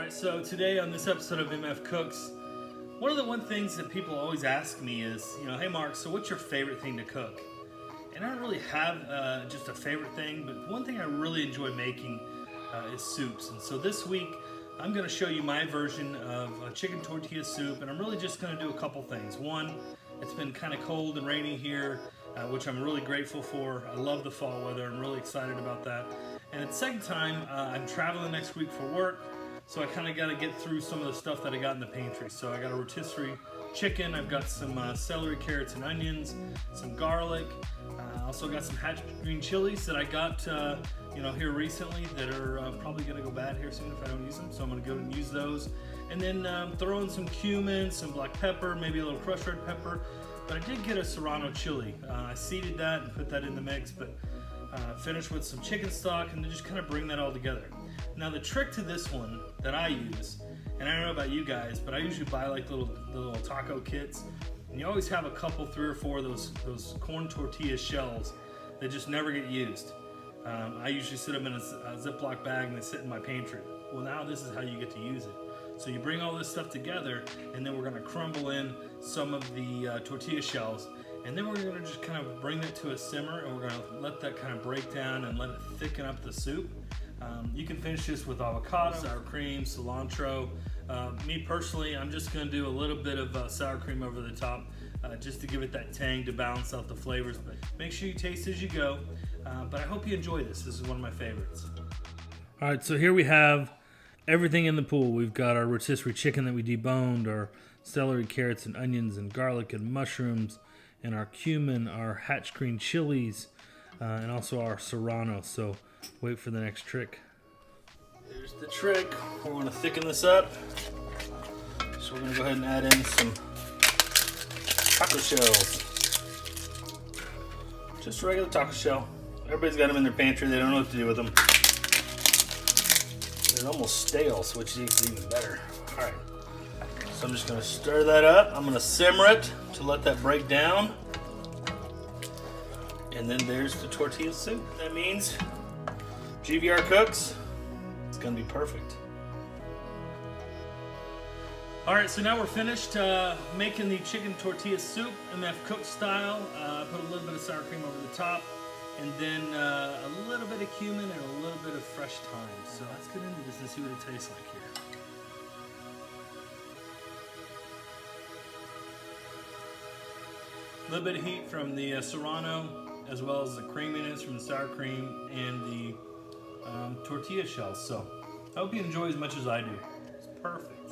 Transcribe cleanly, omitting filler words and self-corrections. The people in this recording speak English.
Alright, so today on this episode of MF Cooks, one of the things that people always ask me is, hey Mark, so what's your favorite thing to cook? And I don't really have just a favorite thing, but one thing I really enjoy making is soups. And so this week, I'm going to show you my version of chicken tortilla soup, and I'm really just going to do a couple things. One, it's been kind of cold and rainy here, which I'm really grateful for. I love the fall weather. I'm really excited about that. And at the second time, I'm traveling next week for work, so I kind of got to get through some of the stuff that I got in the pantry. So I got a rotisserie chicken, I've got some celery, carrots, and onions, some garlic. I also got some hatch green chilies that I got here recently that are probably going to go bad here soon if I don't use them. So I'm going to go and use those. And then throw in some cumin, some black pepper, maybe a little crushed red pepper. But I did get a serrano chili. I seeded that and put that in the mix, but finished with some chicken stock and then just kind of bring that all together. Now the trick to this one that I use, and I don't know about you guys, but I usually buy like the little taco kits, and you always have a couple, 3 or 4 of those corn tortilla shells that just never get used. I usually sit them in a Ziploc bag and they sit in my pantry. Well, now this is how you get to use it. So you bring all this stuff together, and then we're going to crumble in some of the tortilla shells, and then we're going to just kind of bring it to a simmer, and we're going to let that kind of break down and let it thicken up the soup. You can finish this with avocado, sour cream, cilantro. Me personally, I'm just going to do a little bit of sour cream over the top just to give it that tang to balance out the flavors. But make sure you taste as you go. But I hope you enjoy this. This is one of my favorites. All right, so here we have everything in the pool. We've got our rotisserie chicken that we deboned, our celery, carrots, and onions, and garlic, and mushrooms, and our cumin, our hatch green chilies, and also our serrano. So wait for the next trick. Here's the trick. We're going to thicken this up. So we're going to go ahead and add in some taco shells. Just a regular taco shell. Everybody's got them in their pantry. They don't know what to do with them. They're almost stale, so which makes it even better. All right. So I'm just going to stir that up. I'm going to simmer it to let that break down. And then there's the tortilla soup. That means GVR Cooks, it's going to be perfect. All right, so now we're finished making the chicken tortilla soup, MF Cook style. Put a little bit of sour cream over the top, and then a little bit of cumin and a little bit of fresh thyme. So let's get into this and see what it tastes like here. A little bit of heat from the serrano, as well as the creaminess from the sour cream and the tortilla shells. So I hope you enjoy as much as I do. It's perfect.